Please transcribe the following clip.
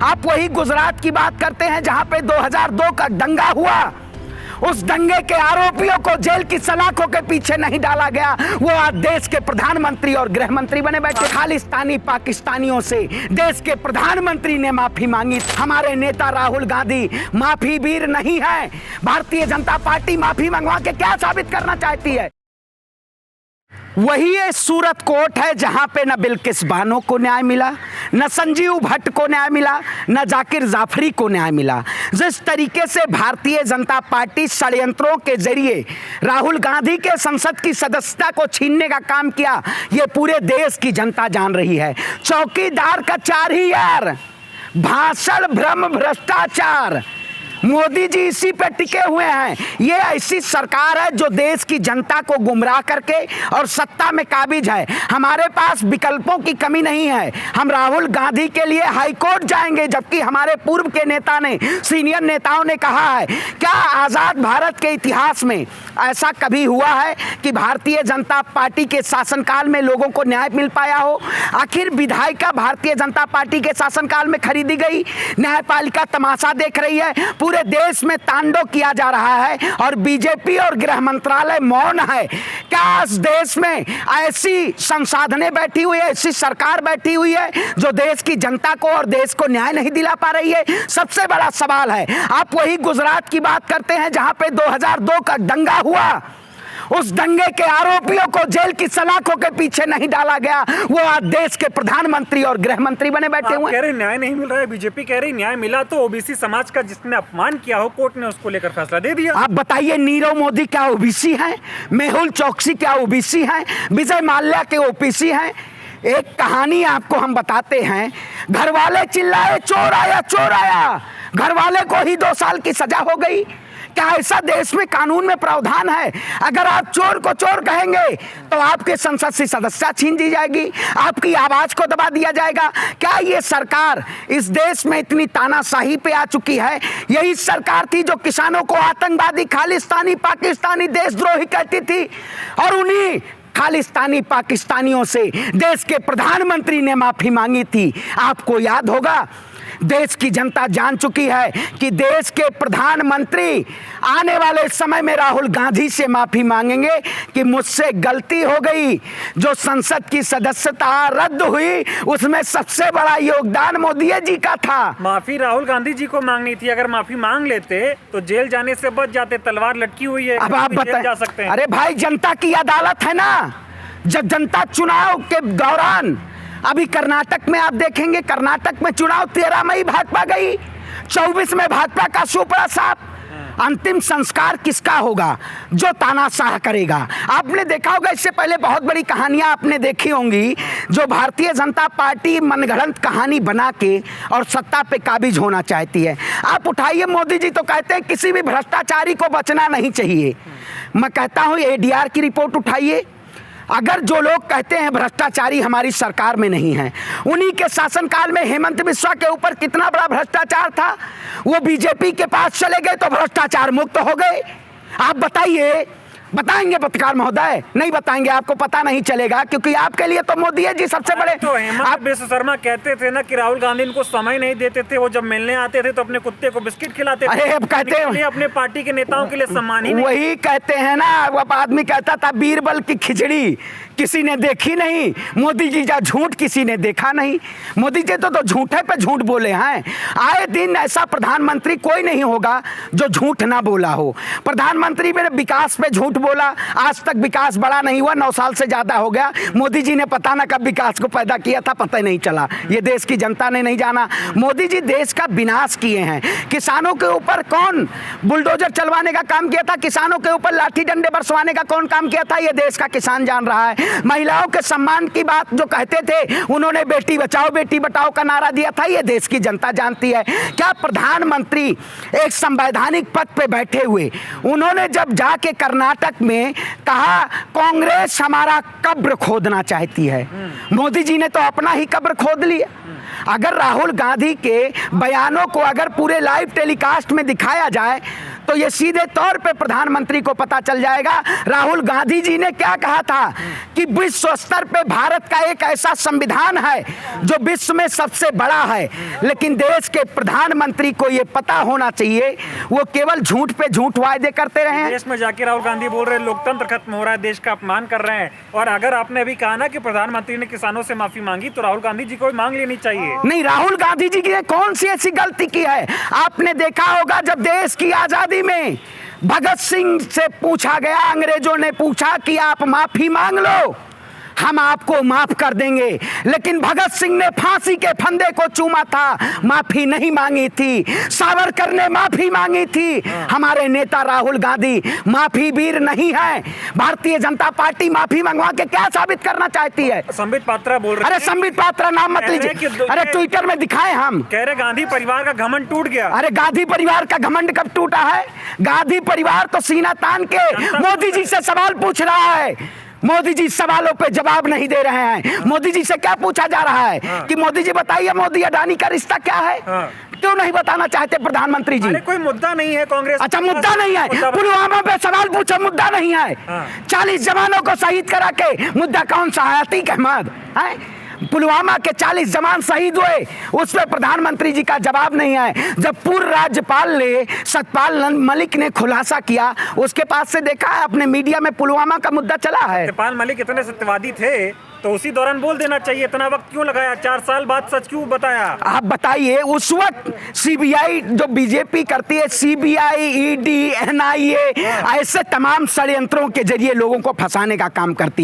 आप वही गुजरात की बात करते हैं जहां पे 2002 का दंगा हुआ। उस दंगे के आरोपियों को जेल की सलाखों के पीछे नहीं डाला गया। वो आज देश के प्रधानमंत्री और गृह मंत्री बने बैठे। खालिस्तानी पाकिस्तानियों से देश के प्रधानमंत्री ने माफी मांगी। हमारे नेता राहुल गांधी माफी वीर नहीं है। भारतीय जनता पार्टी माफी मंगवा के क्या साबित करना चाहती है? वही ये सूरत कोर्ट है जहां पे न बिल्किस बानो को न्याय मिला, न संजीव भट्ट को न्याय मिला, न जाकिर जाफरी को न्याय मिला। जिस तरीके से भारतीय जनता पार्टी षड्यंत्रों के जरिए राहुल गांधी के संसद की सदस्यता को छीनने का काम किया, ये पूरे देश की जनता जान रही है। चौकीदार का 4 ही यार, भाषण भ्रम भ्रष्टाचार, मोदी जी इसी पे टिके हुए हैं। ये ऐसी सरकार है जो देश की जनता को गुमराह करके और सत्ता में काबिज है। हमारे पास विकल्पों की कमी नहीं है। हम राहुल गांधी के लिए हाईकोर्ट जाएंगे, जबकि हमारे पूर्व के नेता ने, सीनियर नेताओं ने कहा है, क्या आजाद भारत के इतिहास में ऐसा कभी हुआ है कि भारतीय जनता पार्टी के शासनकाल में लोगों को न्याय मिल पाया हो? आखिर विधायिका भारतीय जनता पार्टी के शासनकाल में खरीदी गई, न्यायपालिका तमाशा देख रही है, पूरे देश में तांडव किया जा रहा है और बीजेपी और गृह मंत्रालय मौन है। क्या इस देश में ऐसी संसाधनें बैठी हुई है, ऐसी सरकार बैठी हुई है जो देश की जनता को और देश को न्याय नहीं दिला पा रही है? सबसे बड़ा सवाल है। आप वही गुजरात की बात करते हैं जहां पे 2002 का दंगा हुआ। उस दंगे के आरोपियों को जेल की सलाखों के पीछे नहीं डाला गया। वो आज देश के प्रधानमंत्री और गृह मंत्री बने बैठे हुए। कह रहे न्याय नहीं मिल रहा है, बीजेपी कह रही न्याय मिला तो ओबीसी समाज का जिसने अपमान किया हो, कोर्ट ने उसको लेकर फैसला दे दिया। आप बताइए, नीरव मोदी क्या ओबीसी हैं? मेहुल चौकसी क्या ओबीसी हैं? विजय माल्या के ओबीसी हैं? एक कहानी आपको हम बताते हैं। घर वाले चिल्लाए चोर आया चोर आया, घर वाले को ही 2 साल की सजा हो गई। क्या ऐसा देश में कानून में प्रावधान है? अगर आप चोर को चोर कहेंगे तो आपके संसद से सदस्यता छीन दी जाएगी, आपकी आवाज को दबा दिया जाएगा। क्या ये सरकार इस देश में इतनी तानाशाही पे आ चुकी है? यही सरकार थी जो किसानों को आतंकवादी, खालिस्तानी, पाकिस्तानी, देशद्रोही कहती थी और उन्हीं खालिस्तानी पाकिस्तानियों से देश के प्रधानमंत्री ने माफी मांगी थी। आपको याद होगा, देश की जनता जान चुकी है कि देश के प्रधानमंत्री आने वाले समय में राहुल गांधी से माफी मांगेंगे कि मुझसे गलती हो गई। जो संसद की सदस्यता रद्द हुई उसमें सबसे बड़ा योगदान मोदी जी का था। माफी राहुल गांधी जी को मांगनी थी। अगर माफी मांग लेते तो जेल जाने से बच जाते। तलवार लटकी हुई है, अब आप जेल जा सकते हैं। अरे भाई, जनता की अदालत है ना। जब जनता चुनाव के दौरान, अभी कर्नाटक में आप देखेंगे, कर्नाटक में चुनाव 13 मई भाजपा गई, 24 में भाजपा का सुपड़ा साहब। अंतिम संस्कार किसका होगा? जो तानाशाह करेगा। आपने देखा होगा, इससे पहले बहुत बड़ी कहानियां आपने देखी होंगी, जो भारतीय जनता पार्टी मनगढ़ंत कहानी बना के और सत्ता पे काबिज होना चाहती है। आप उठाइए, मोदी जी तो कहते हैं किसी भी भ्रष्टाचारी को बचना नहीं चाहिए। मैं कहता हूं ADR की रिपोर्ट उठाइए। अगर जो लोग कहते हैं भ्रष्टाचारी हमारी सरकार में नहीं है, उन्हीं के शासनकाल में हेमंत बिस्वा के ऊपर कितना बड़ा भ्रष्टाचार था। वो बीजेपी के पास चले गए तो भ्रष्टाचार मुक्त हो गए। आप बताइए, बताएंगे पत्रकार महोदय? नहीं बताएंगे, आपको पता नहीं चलेगा, क्योंकि आपके लिए तो मोदी जी सबसे बड़े। तो हेमंत बिस्वा शर्मा कहते थे ना कि राहुल गांधी इनको समय नहीं देते थे। वो जब मिलने आते थे तो अपने कुत्ते को बिस्किट खिलाते थे। अरे अब कहते हैं अपने पार्टी के नेताओं के लिए सम्मान ही नहीं। वही कहते हैं ना, वो आदमी कहता था बीरबल की खिचड़ी किसी ने देखी नहीं, मोदी जी का झूठ किसी ने देखा नहीं। मोदी जी तो झूठे पे झूठ बोले हैं। आए दिन ऐसा प्रधानमंत्री कोई नहीं होगा जो झूठ ना बोला हो। प्रधानमंत्री ने विकास पे झूठ बोला, आज तक विकास बड़ा नहीं हुआ, 9 साल से ज्यादा हो गया। मोदी जी ने पता ना कब विकास को पैदा किया था, पता ही नहीं चला। ये देश की जनता ने नहीं जाना। मोदी जी देश का विनाश किए हैं। किसानों के ऊपर कौन बुलडोजर चलवाने का काम किया था? किसानों के ऊपर लाठी डंडे बरसवाने का कौन काम किया था? ये देश का किसान जान रहा है। महिलाओं के सम्मान की बात जो कहते थे, उन्होंने बेटी बचाओ बेटी बचाओ का नारा दिया था, ये देश की जनता जानती है। क्या प्रधानमंत्री एक संवैधानिक पद पे बैठे हुए, उन्होंने जब जाके कर्नाटक में कहा कांग्रेस हमारा कब्र खोदना चाहती है, मोदी जी ने तो अपना ही कब्र खोद लिया। अगर राहुल गांधी के बयानों को अगर पूरे लाइव टेलीकास्ट में दिखाया जाए तो ये सीधे तौर पे प्रधानमंत्री को पता चल जाएगा। राहुल गांधी जी ने क्या कहा था कि विश्व स्तर पे भारत का एक ऐसा संविधान है जो विश्व में सबसे बड़ा है, लेकिन देश के प्रधानमंत्री को ये पता होना चाहिए, वो केवल झूठ पे झूठ वायदे करते रहे हैं। देश में जाके राहुल गांधी बोल रहे हैं लोकतंत्र खत्म हो रहा है, देश का अपमान कर रहे हैं। और अगर आपने अभी कहा ना कि प्रधानमंत्री ने किसानों से माफी मांगी, तो राहुल गांधी जी को भी मांग लेनी चाहिए। नहीं, राहुल गांधी जी ने कौन सी ऐसी गलती की है? आपने देखा होगा जब देश की आजादी में भगत सिंह से पूछा गया, अंग्रेजों ने पूछा कि आप माफी मांग लो, हम आपको माफ कर देंगे, लेकिन भगत सिंह ने फांसी के फंदे को चूमा था, माफी नहीं मांगी थी। सावरकर ने माफी मांगी थी। हमारे नेता राहुल गांधी माफी वीर नहीं है। भारतीय जनता पार्टी माफी मंगवा के क्या साबित करना चाहती है? संबित पात्रा बोल रहे अरे संबित पात्रा नाम मत लीजिए, अरे ट्विटर में दिखाए हम। कह रहे गांधी परिवार का घमंड टूट गया। अरे गांधी परिवार का घमंड कब टूटा है? गांधी परिवार तो सीना तान के मोदी जी से सवाल पूछ रहा है। मोदी जी सवालों पे जवाब नहीं दे रहे हैं। मोदी जी से क्या पूछा जा रहा है कि मोदी जी बताइए मोदी अडानी का रिश्ता क्या है? क्यों नहीं बताना चाहते प्रधानमंत्री जी? अरे कोई मुद्दा नहीं है कांग्रेस। अच्छा, मुद्दा नहीं है? पुलवामा पे सवाल पूछो, मुद्दा नहीं है? 40 जवानों को शहीद करा के मुद्दा कौन सा है? अतीक अहमद है? पुलवामा के 40 जवान शहीद हुए, उस पर प्रधानमंत्री जी का जवाब नहीं है। जब पूर्व राज्यपाल ने सत्यपाल मलिक ने खुलासा किया, उसके पास से देखा है अपने मीडिया में पुलवामा का मुद्दा चला है। सत्यपाल मलिक इतने सत्यवादी थे तो उसी दौरान बोल देना चाहिए। इतना वक्त क्यों लगाया? 4 साल बाद सच क्यों बताया? आप बताइए, उस वक्त सीबीआई जो बीजेपी करती है, सीबीआई, ईडी, एनआईए, ऐसे तमाम षड्यंत्रों के जरिए लोगों को फंसाने का काम करती है।